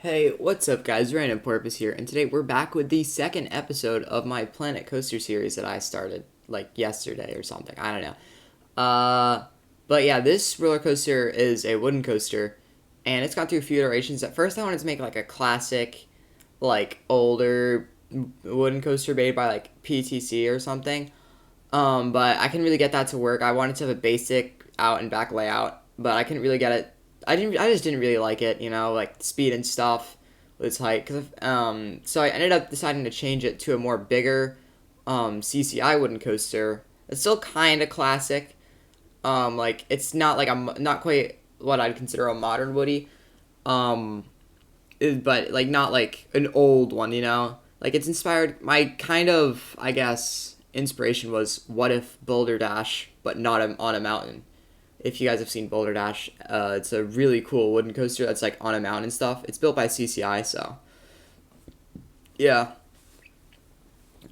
Hey, what's up guys? Random Porpoise here, and today we're back with the second episode of my Planet Coaster series that I started, like, yesterday or something. I don't know. But yeah, this roller coaster is a wooden coaster, and it's gone through a few iterations. At first I wanted to make, like, a classic, like, older wooden coaster made by, like, PTC or something. But I couldn't really get that to work. I wanted to have a basic out and back layout, but I couldn't really get it. I just didn't really like it, like speed and stuff with its height. So I ended up deciding to change it to a more bigger, CCI wooden coaster. It's still kind of classic. Like it's not like not quite what I'd consider a modern Woody. Um, but like not like an old one. Like it's inspired. My kind of, I guess, inspiration was what if Boulder Dash, but not on a mountain. If you guys have seen Boulder Dash, it's a really cool wooden coaster that's like on a mountain and stuff. It's built by CCI, so yeah.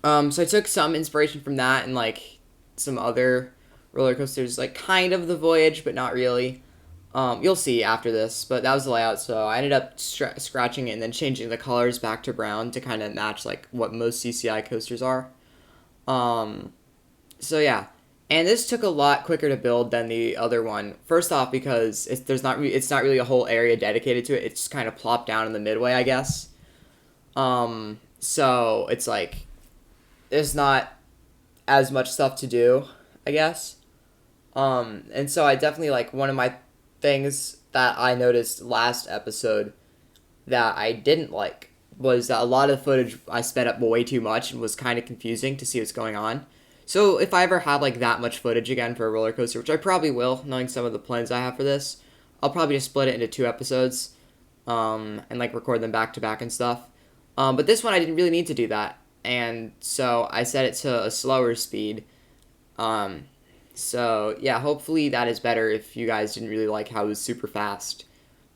So I took some inspiration from that and like some other roller coasters, like kind of the Voyage, but not really. You'll see after this, but that was the layout. So I ended up scratching it and then changing the colors back to brown to kind of match like what most CCI coasters are. Um, so yeah, and this took a lot quicker to build than the other one. First off, because it's not really a whole area dedicated to it. It's just kind of plopped down in the midway, I guess. So it's like there's not as much stuff to do, I guess. And so I definitely like one of my things that I noticed last episode that I didn't like was that a lot of the footage I sped up way too much and was kind of confusing to see what's going on. So if I ever have like that much footage again for a roller coaster, which I probably will, knowing some of the plans I have for this, I'll probably just split it into two episodes, and like record them back to back and stuff. But this one I didn't really need to do that, and so I set it to a slower speed. Um, so yeah, hopefully that is better if you guys didn't really like how it was super fast,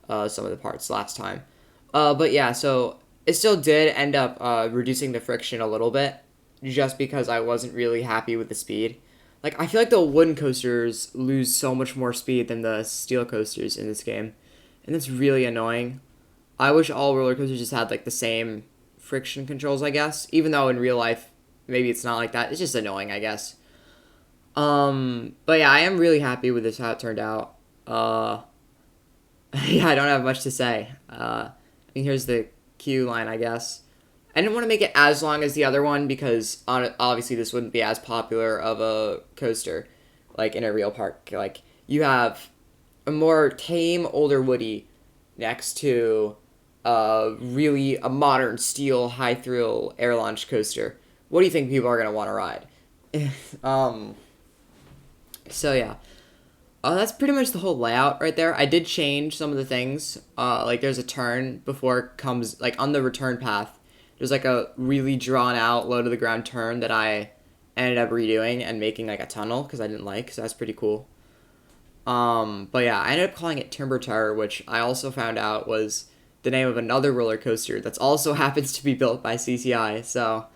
some of the parts last time. But yeah, so it still did end up reducing the friction a little bit, just because I wasn't really happy with the speed. Like I feel like the wooden coasters lose so much more speed than the steel coasters in this game, and it's really annoying. I wish all roller coasters just had like the same friction controls, I guess. Even though in real life maybe it's not like that. It's just annoying, I guess. But yeah, I am really happy with this how it turned out. Yeah, I don't have much to say. Here's the queue line, I guess. I didn't want to make it as long as the other one because obviously this wouldn't be as popular of a coaster, like in a real park. Like you have a more tame, older Woody next to really a modern steel high thrill air launch coaster. What do you think people are gonna want to ride? um. So yeah. That's pretty much the whole layout right there. I did change some of the things. Like there's a turn before it comes, like on the return path. There's like a really drawn out low to the ground turn that I ended up redoing and making like a tunnel because I didn't like. So that's pretty cool. But yeah, I ended up calling it Timber Tower, which I also found out was the name of another roller coaster that's also happens to be built by CCI. So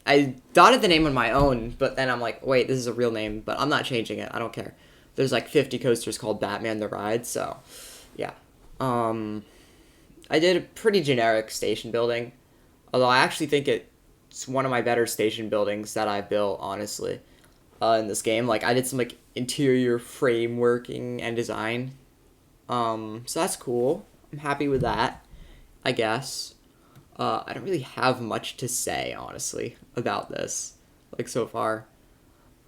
I dotted the name on my own, but then I'm like, wait, this is a real name, but I'm not changing it. I don't care. There's like 50 coasters called Batman the Ride, so yeah. I did a pretty generic station building, although I actually think it's one of my better station buildings that I built, honestly, in this game. Like I did some like interior frameworking and design, so that's cool. I'm happy with that, I guess. I don't really have much to say, honestly, about this, like, so far.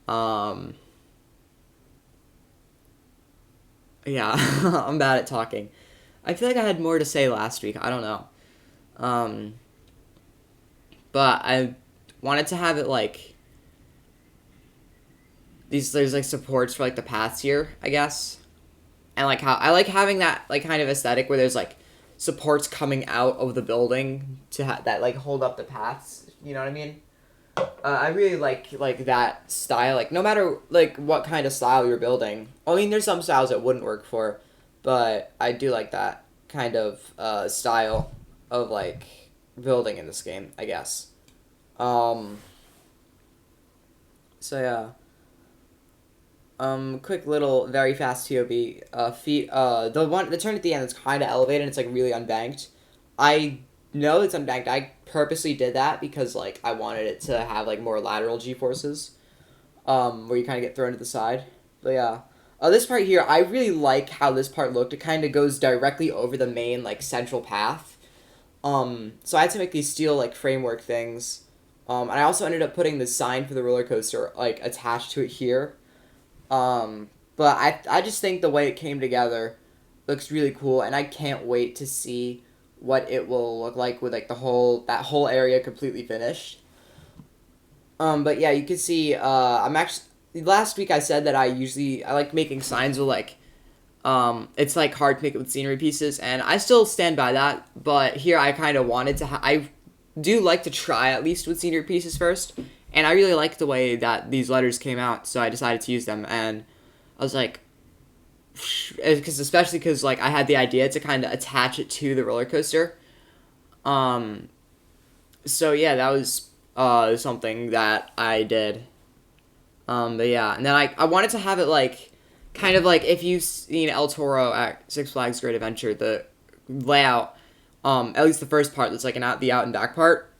Um, yeah, I'm bad at talking. I feel like I had more to say last week. I don't know. Um, but I wanted to have it, like, there's, like, supports for, like, the paths here, I guess. And, like, how I like having that, like, kind of aesthetic where there's, like, supports coming out of the building that like hold up the paths. You know what I mean? I really like that style. Like no matter like what kind of style you're building. I mean, there's some styles that wouldn't work for, but I do like that kind of style of like building in this game, I guess. Um. So yeah. Quick little, very fast TOB. Feet. The turn at the end is kind of elevated. It's like really unbanked. I know it's unbanked. I purposely did that because like I wanted it to have like more lateral G forces. Where you kind of get thrown to the side. But yeah. This part here, I really like how this part looked. It kind of goes directly over the main like central path. So I had to make these steel like framework things. And I also ended up putting the sign for the roller coaster like attached to it here. But I just think the way it came together looks really cool, and I can't wait to see what it will look like with like that whole area completely finished. But yeah, you can see I'm actually last week I said that I like making signs with like it's like hard to make it with scenery pieces, and I still stand by that. But here I kind of wanted to I do like to try at least with scenery pieces first, and I really liked the way that these letters came out, so I decided to use them. And I was like, especially because like I had the idea to kind of attach it to the roller coaster. So yeah, that was something that I did. But yeah, and then I wanted to have it like kind of like if you've seen El Toro at Six Flags Great Adventure, the layout, at least the first part that's like the out and back part,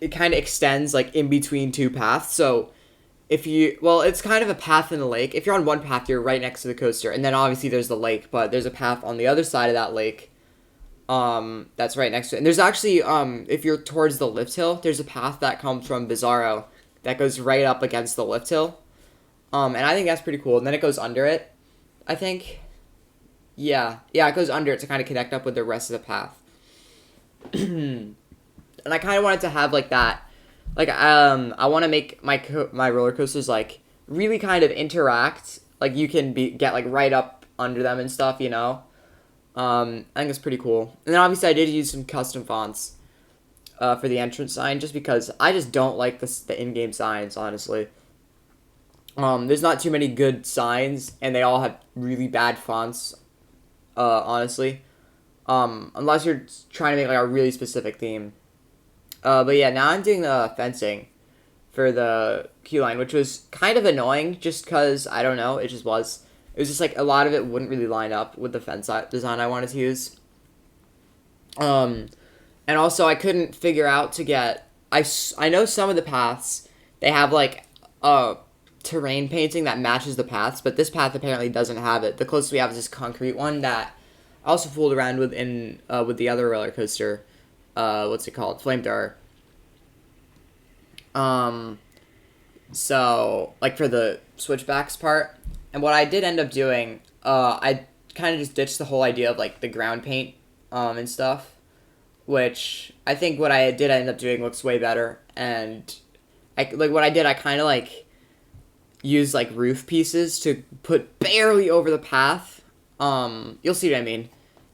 it kind of extends like in between two paths. So it's kind of a path in the lake. If you're on one path, you're right next to the coaster, and then obviously there's the lake, but there's a path on the other side of that lake. That's right next to it. And there's actually, if you're towards the lift hill, there's a path that comes from Bizarro that goes right up against the lift hill. And I think that's pretty cool. And then it goes under it, I think. Yeah, it goes under it to kind of connect up with the rest of the path. And I kind of wanted to have like that. Like, I want to make my roller coasters like really kind of interact. Like you can get like right up under them and stuff, you know. I think it's pretty cool. And then obviously I did use some custom fonts for the entrance sign, just because I just don't like the in-game signs, honestly. There's not too many good signs, and they all have really bad fonts, honestly. Unless you're trying to make like a really specific theme. But yeah, now I'm doing the fencing for the queue line, which was kind of annoying just because, I don't know, it just was. It was just like a lot of it wouldn't really line up with the fence design I wanted to use. And also I couldn't figure out to get... I know some of the paths, they have like terrain painting that matches the paths, but this path apparently doesn't have it. The closest we have is this concrete one that I also fooled around with with the other roller coaster. What's it called? Flamethrower. So, like for the switchbacks part. And what I did end up doing, I kind of just ditched the whole idea of like the ground paint and stuff, which I think what I did end up doing looks way better. And I kind of like used like roof pieces to put barely over the path. You'll see what I mean.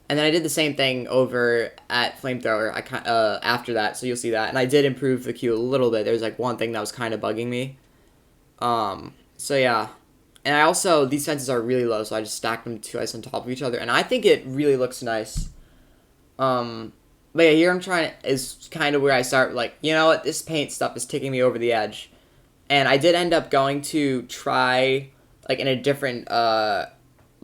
And then I did the same thing over at Flamethrower after that, so you'll see that. And I did improve the queue a little bit. There's like one thing that was kind of bugging me. So yeah. And I also, these fences are really low, so I just stacked them two ice on top of each other. And I think it really looks nice. But yeah, here is kind of where I start, like, you know what, this paint stuff is taking me over the edge. And I did end up going to try, like, in a different,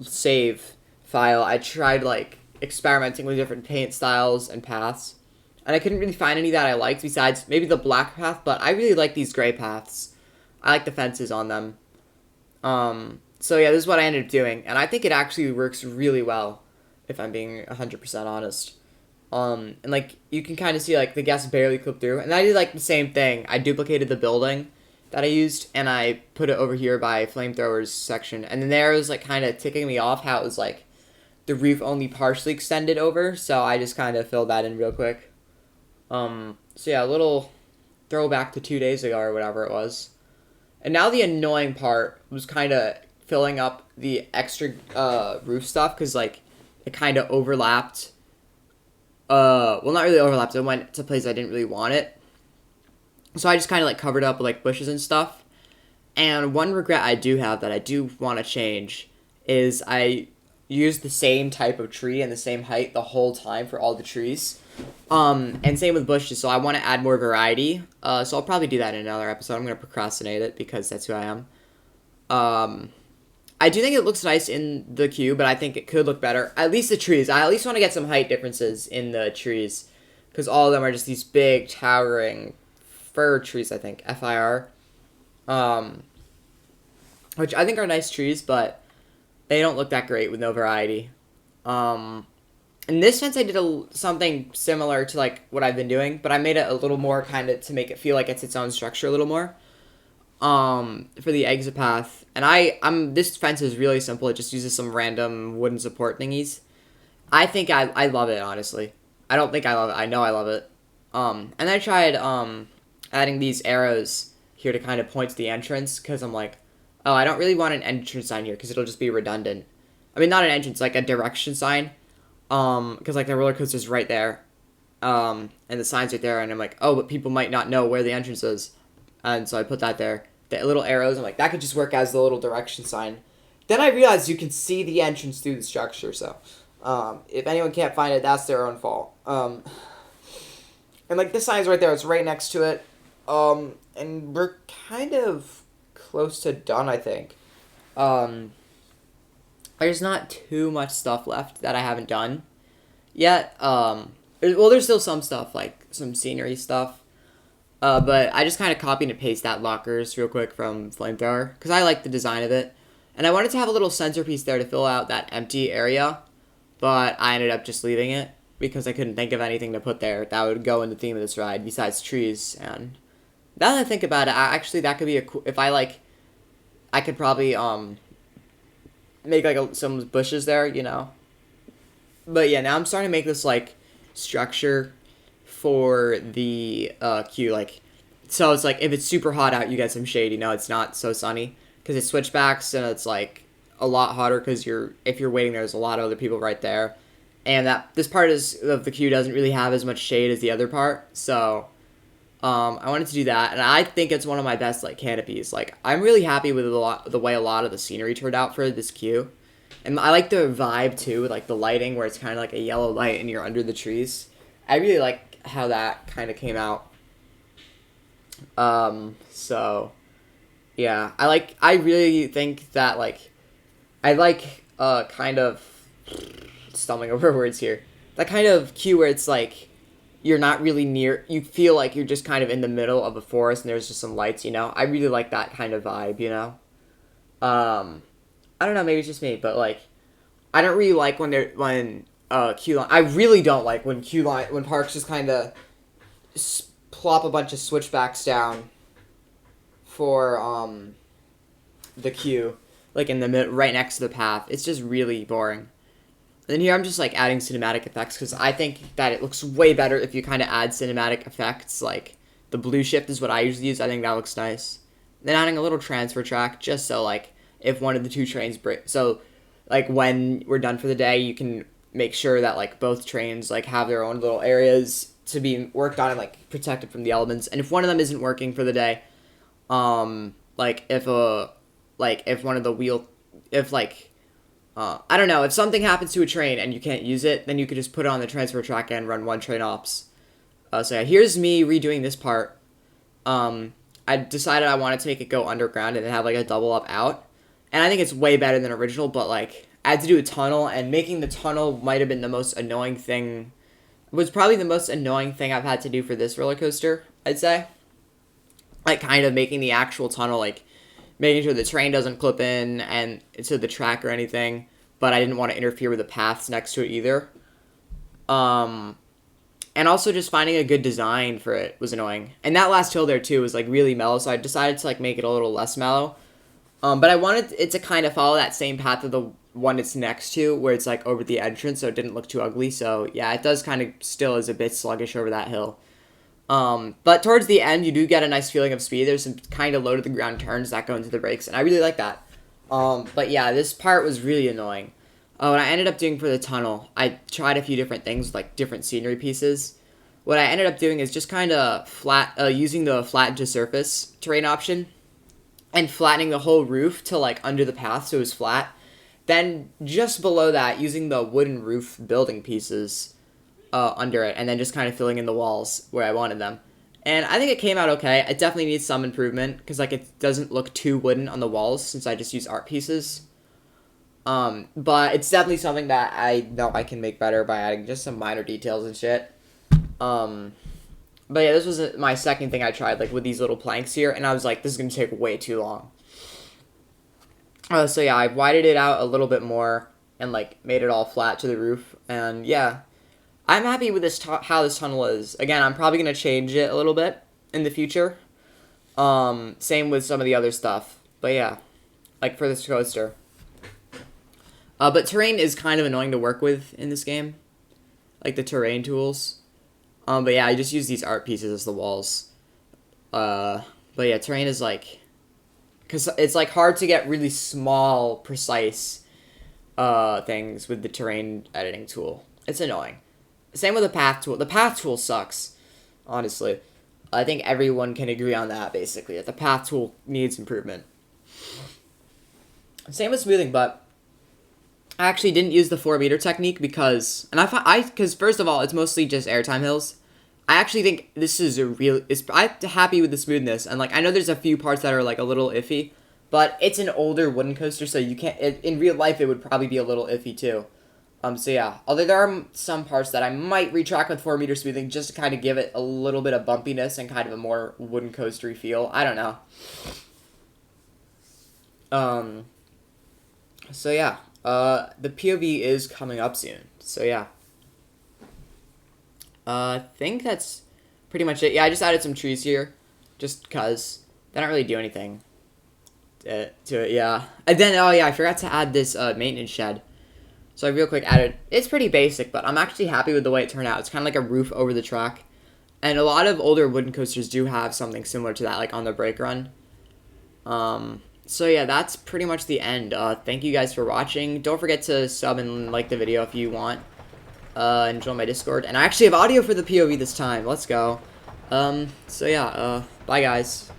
save file, I tried, like, experimenting with different paint styles and paths. And I couldn't really find any that I liked besides maybe the black path, but I really like these gray paths. I like the fences on them. So yeah, this is what I ended up doing, and I think it actually works really well, if I'm being 100% honest. And like, you can kind of see like the guests barely clip through, and I did like the same thing. I duplicated the building that I used, and I put it over here by Flamethrower's section, and then there was like kind of ticking me off how it was like the roof only partially extended over, so I just kind of filled that in real quick. So yeah, a little throwback to 2 days ago or whatever it was. And now the annoying part was kind of filling up the extra roof stuff, because like it kind of overlapped. Well, not really overlapped. It went to places I didn't really want it. So I just kind of like covered up with like bushes and stuff. And one regret I do have that I do want to change is I used the same type of tree and the same height the whole time for all the trees. And same with bushes, so I want to add more variety. So I'll probably do that in another episode. I'm going to procrastinate it because that's who I am. I do think it looks nice in the queue, but I think it could look better. At least the trees. I at least want to get some height differences in the trees, because all of them are just these big, towering fir trees, I think. FIR. Um, which I think are nice trees, but they don't look that great with no variety. Um, in this fence, I did something similar to like what I've been doing, but I made it a little more kind of to make it feel like it's its own structure a little more. For the exit path, and I'm this fence is really simple. It just uses some random wooden support thingies. I think I love it, honestly. I don't think I love it. I know I love it. And I tried adding these arrows here to kind of point to the entrance, because I'm like, oh, I don't really want an entrance sign here because it'll just be redundant. I mean, not an entrance, like a direction sign. Because like the roller coaster's right there. And the sign's right there, and I'm like, oh, but people might not know where the entrance is. And so I put that there. The little arrows, I'm like, that could just work as the little direction sign. Then I realized you can see the entrance through the structure, so if anyone can't find it, that's their own fault. And like this sign's right there, it's right next to it. And we're kind of close to done, I think. There's not too much stuff left that I haven't done yet. There's still some stuff, like some scenery stuff. But I just kind of copied and pasted that lockers real quick from Flamethrower, because I like the design of it. And I wanted to have a little centerpiece there to fill out that empty area, but I ended up just leaving it, because I couldn't think of anything to put there that would go in the theme of this ride besides trees. And now that I think about it, actually that could be a cool, if I could probably, make like some bushes there, you know. But yeah, now I'm starting to make this like structure for the queue, like, so it's like if it's super hot out, you get some shade, you know, it's not so sunny, because it switchbacks and it's like a lot hotter, because if you're waiting, there's a lot of other people right there, and that this part of the queue doesn't really have as much shade as the other part, so I wanted to do that, and I think it's one of my best like canopies. Like, I'm really happy with the way a lot of the scenery turned out for this queue, and I like the vibe too, with like the lighting where it's kind of like a yellow light and you're under the trees. I really like how that kind of came out. So yeah, I really think that like I like kind of stumbling over words here, that kind of queue where it's like you're not really near, you feel like you're just kind of in the middle of a forest and there's just some lights, you know. I really like that kind of vibe, you know. I don't know, maybe it's just me, but like I don't really like when queue line. I really don't like when when parks just kind of plop a bunch of switchbacks down for the queue, like in the right next to the path. It's just really boring. And then here I'm just like adding cinematic effects, because I think that it looks way better if you kind of add cinematic effects. Like the blue shift is what I usually use. I think that looks nice. Then adding a little transfer track, just so like if one of the two trains break, so like when we're done for the day, you can make sure that like both trains like have their own little areas to be worked on and like protected from the elements. And if one of them isn't working for the day, like if one of the I don't know, if something happens to a train and you can't use it, then you could just put it on the transfer track and run one train ops. So yeah, here's me redoing this part. I decided I wanted to make it go underground and have like a double up out, and I think it's way better than original. But like I had to do a tunnel, and making the tunnel might have been the most annoying thing. Was probably the most annoying thing I've had to do for this roller coaster, I'd say. Like kind of making the actual tunnel, like making sure the train doesn't clip in and into the track or anything, but I didn't want to interfere with the paths next to it either. And also just finding a good design for it was annoying. And that last hill there too was like really mellow, so I decided to like make it a little less mellow. But I wanted it to kind of follow that same path of the one it's next to, where it's like over the entrance, so it didn't look too ugly. So yeah, it does kind of still is a bit sluggish over that hill. But towards the end, you do get a nice feeling of speed. There's some kind of low to the ground turns that go into the brakes, and I really like that. But yeah, this part was really annoying. What I ended up doing for the tunnel, I tried a few different things, like different scenery pieces. What I ended up doing is just kind of using the flatten to surface terrain option, and flattening the whole roof to like under the path so it was flat. Then just below that, using the wooden roof building pieces under it, and then just kind of filling in the walls where I wanted them. And I think it came out okay. It definitely needs some improvement, because like it doesn't look too wooden on the walls since I just use art pieces. But it's definitely something that I know I can make better by adding just some minor details and shit. But yeah, this was my second thing I tried, like with these little planks here, and I was like, this is gonna take way too long. So yeah, I widened it out a little bit more and like made it all flat to the roof, and yeah, I'm happy with this how this tunnel is. Again, I'm probably gonna change it a little bit in the future. Same with some of the other stuff, but yeah, like for this coaster. But terrain is kind of annoying to work with in this game, like the terrain tools. But yeah, I just use these art pieces as the walls. But yeah, terrain is like, because it's like hard to get really small, precise things with the terrain editing tool. It's annoying. Same with the path tool. The path tool sucks, honestly. I think everyone can agree on that, basically, that the path tool needs improvement. Same with smoothing, but I actually didn't use the 4-meter technique because, and because first of all, it's mostly just airtime hills. I actually think this is I'm happy with the smoothness, and like I know there's a few parts that are like a little iffy, but it's an older wooden coaster, so you can't. In real life, it would probably be a little iffy too. So yeah, although there are some parts that I might retrack with 4-meter smoothing just to kind of give it a little bit of bumpiness and kind of a more wooden coastery feel. I don't know. So yeah, the POV is coming up soon. So yeah. I think that's pretty much it. Yeah, I just added some trees here, just because they don't really do anything to it. Yeah, and then oh yeah, I forgot to add this maintenance shed. So I real quick added. It's pretty basic, but I'm actually happy with the way it turned out. It's kind of like a roof over the track, and a lot of older wooden coasters do have something similar to that, like on the brake run. So yeah, that's pretty much the end. Thank you guys for watching. Don't forget to sub and like the video if you want. And join my Discord. And I actually have audio for the POV this time. Let's go. So yeah, bye guys.